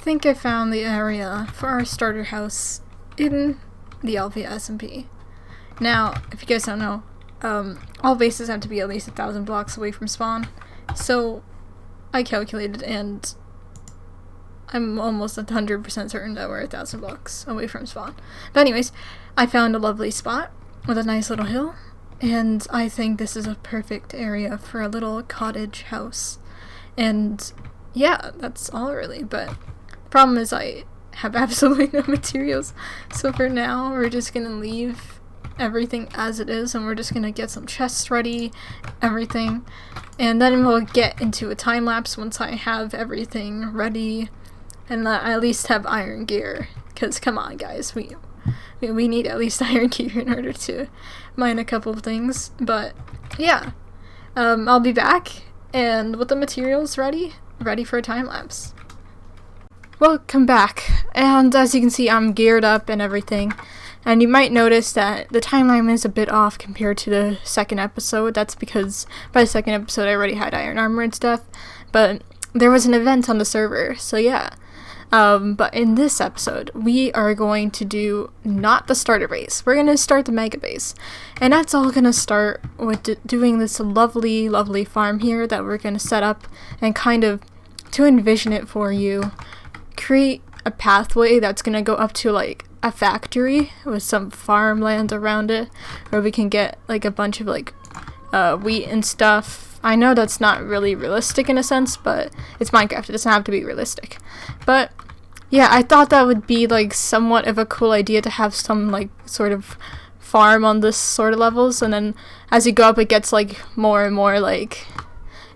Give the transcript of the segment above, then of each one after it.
think I found the area for our starter house in the Alfea SMP. Now, if you guys don't know, all bases have to be at least 1,000 blocks away from spawn. So I calculated, and I'm almost 100% certain that we're 1,000 blocks away from spawn. But anyways, I found a lovely spot with a nice little hill, and I think this is a perfect area for a little cottage house. And yeah, that's all really, but the problem is I have absolutely no materials. So for now, we're just gonna leave everything as it is, and we're just gonna get some chests ready, everything, and then we'll get into a time lapse once I have everything ready, and I at least have iron gear, because come on guys, we need at least iron gear in order to mine a couple of things. But yeah, I'll be back and with the materials ready for a time lapse. Welcome back, and as you can see, I'm geared up and everything. And you might notice that the timeline is a bit off compared to the second episode. That's because by the second episode I already had iron armor and stuff, but there was an event on the server, so yeah. But in this episode, we are going to do not the starter base. We're going to start the mega base. And that's all going to start with doing this lovely, lovely farm here that we're going to set up and kind of, to envision it for you, create a pathway that's going to go up to like a factory with some farmland around it, where we can get like a bunch of like wheat and stuff. I know that's not really realistic in a sense, but it's Minecraft, it doesn't have to be realistic. But yeah, I thought that would be like somewhat of a cool idea to have some like sort of farm on this sort of levels, and then as you go up it gets like more and more like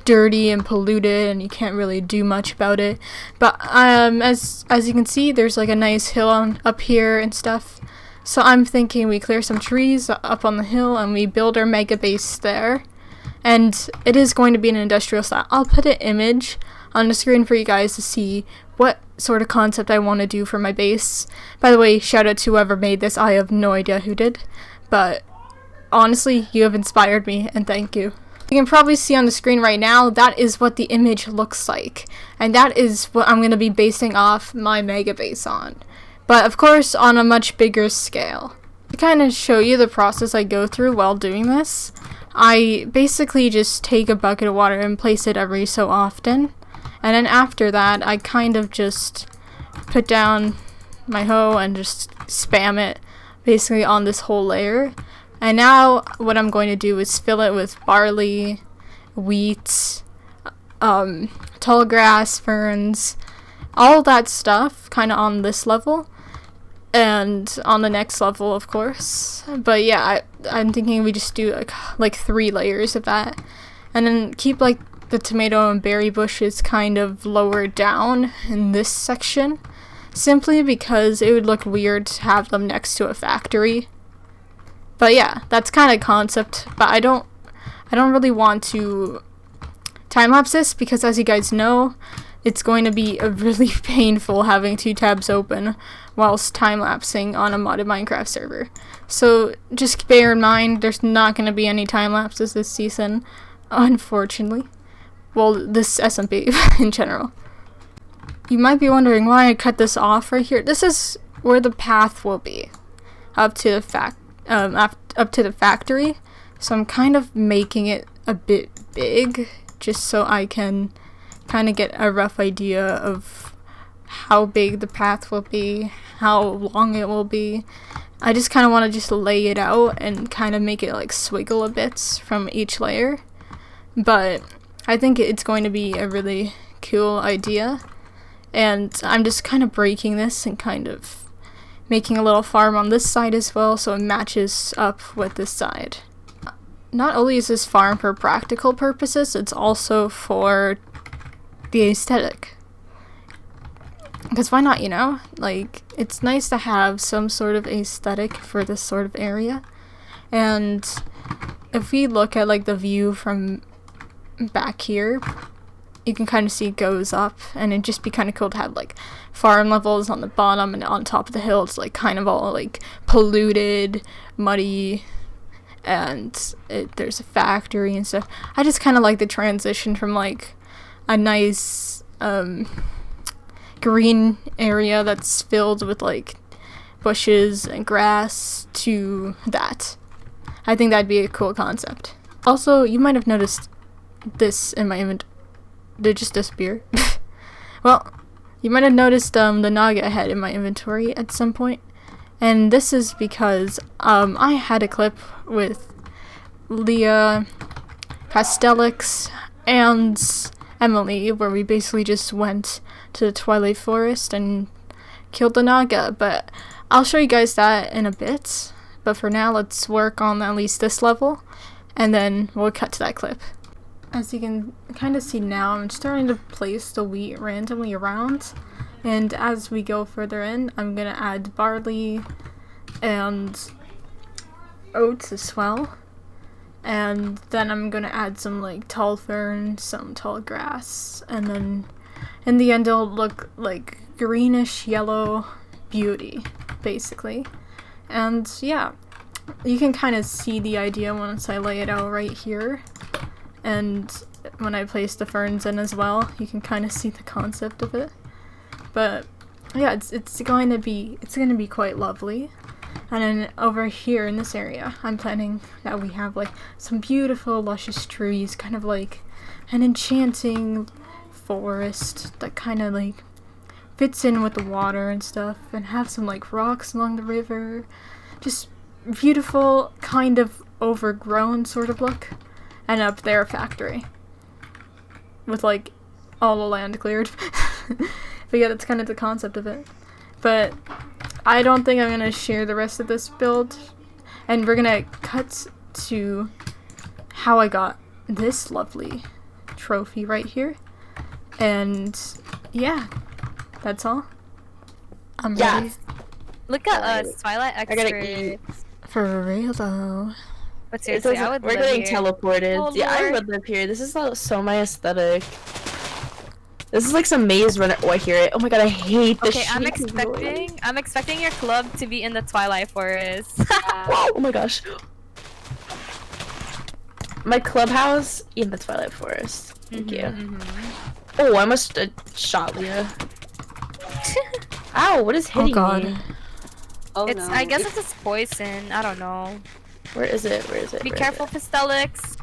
dirty and polluted, and you can't really do much about it. But as you can see, there's like a nice hill up here and stuff, so I'm thinking we clear some trees up on the hill and we build our mega base there. And it is going to be an industrial style. I'll put an image on the screen for you guys to see what sort of concept I want to do for my base. By the way, shout out to whoever made this. I have no idea who did, but honestly, you have inspired me, and thank you. You can probably see on the screen right now, that is what the image looks like. And that is what I'm going to be basing off my mega base on. But of course, on a much bigger scale. To kind of show you the process I go through while doing this, I basically just take a bucket of water and place it every so often. And then after that, I kind of just put down my hoe and just spam it basically on this whole layer. And now what I'm going to do is fill it with barley, wheat, tall grass, ferns, all that stuff kind of on this level. And on the next level, of course. But yeah, I'm thinking we just do like 3 layers of that. And then keep like the tomato and berry bushes kind of lower down in this section. Simply because it would look weird to have them next to a factory. But yeah, that's kind of concept. But I don't really want to time-lapse this, because as you guys know, it's going to be really painful having 2 tabs open whilst time-lapsing on a modded Minecraft server. So just bear in mind, there's not going to be any time-lapses this season, unfortunately. Well, this SMP in general. You might be wondering why I cut this off right here. This is where the path will be up to the factory. So I'm kind of making it a bit big, just so I can kind of get a rough idea of how big the path will be, how long it will be. I just kind of want to just lay it out and kind of make it like swiggle a bit from each layer. But I think it's going to be a really cool idea. And I'm just kind of breaking this and kind of making a little farm on this side as well, so it matches up with this side. Not only is this farm for practical purposes, it's also for the aesthetic. Because why not, you know? Like, it's nice to have some sort of aesthetic for this sort of area. And if we look at like the view from back here, you can kind of see it goes up, and it'd just be kind of cool to have like farm levels on the bottom, and on top of the hill it's like kind of all like polluted, muddy, and there's a factory and stuff. I just kind of like the transition from like a nice green area that's filled with like bushes and grass to that. I think that'd be a cool concept. Also, you might have noticed this in my inventory. Did it just disappear? Well, you might have noticed the Naga head in my inventory at some point. And this is because I had a clip with Leah, Pastelix, and Emily where we basically just went to the Twilight Forest and killed the Naga. But I'll show you guys that in a bit. But for now, let's work on at least this level, and then we'll cut to that clip. As you can kind of see now, I'm starting to place the wheat randomly around, and as we go further in, I'm gonna add barley and oats as well, and then I'm gonna add some like tall fern, some tall grass, and then in the end it'll look like greenish yellow beauty, basically. And yeah, you can kind of see the idea once I lay it out right here. And when I place the ferns in as well, you can kind of see the concept of it. But yeah, it's going to be quite lovely. And then over here in this area, I'm planning that we have like some beautiful luscious trees, kind of like an enchanting forest that kind of like fits in with the water and stuff, and have some like rocks along the river. Just beautiful, kind of overgrown sort of look. And up there, a factory with like all the land cleared. But yeah, that's kind of the concept of it. But I don't think I'm gonna share the rest of this build, and we're gonna cut to how I got this lovely trophy right here. And yeah, that's all. I'm ready. Look at us, Twilight experts. For real though. But seriously, I would we're live getting here. teleported. Oh, yeah, I would live here. This is so my aesthetic. This is like some maze runner. Oh, I hear it. Oh my god, I hate this. Okay, I'm expecting your club to be in the Twilight Forest. Oh my gosh. My clubhouse in the Twilight Forest. Thank you. Oh, I must have shot Leah. Ow, what is hitting me? Oh, It's no. I guess it's just poison. I don't know. Where is it? Where is it? Be Where is careful, it? Pastelix.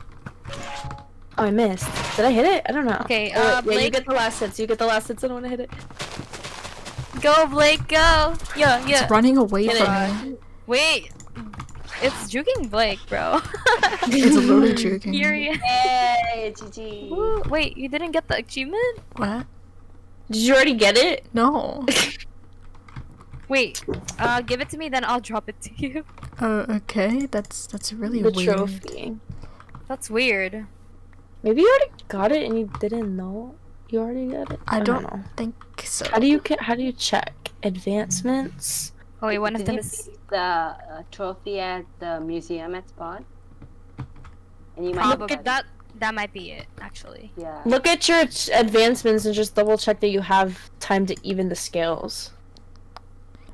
Oh, I missed. Did I hit it? I don't know. Okay, Oh, wait, yeah, Blake. you get the last hits. You get the last hits. I don't want to hit it. Go, Blake, go. Yeah. It's running away Get from me. Wait, it's juking Blake, bro. It's literally juking. Furious. Yay, GG. Woo, wait, you didn't get the achievement? What? Did you already get it? No. Wait, give it to me, then I'll drop it to you. Okay. That's really The weird. trophy. That's weird. Maybe you already got it and you didn't know you already got it. I don't know. think so. How do you check advancements? Oh wait, one of Did them you is leave the trophy at the museum at Spawn? And you might probably have got that might be it, actually. it. Yeah. Look at your advancements and just double check that you have time to even the scales.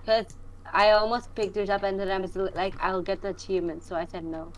Because I almost picked it up and then I was like, I'll get the achievement, so I said no.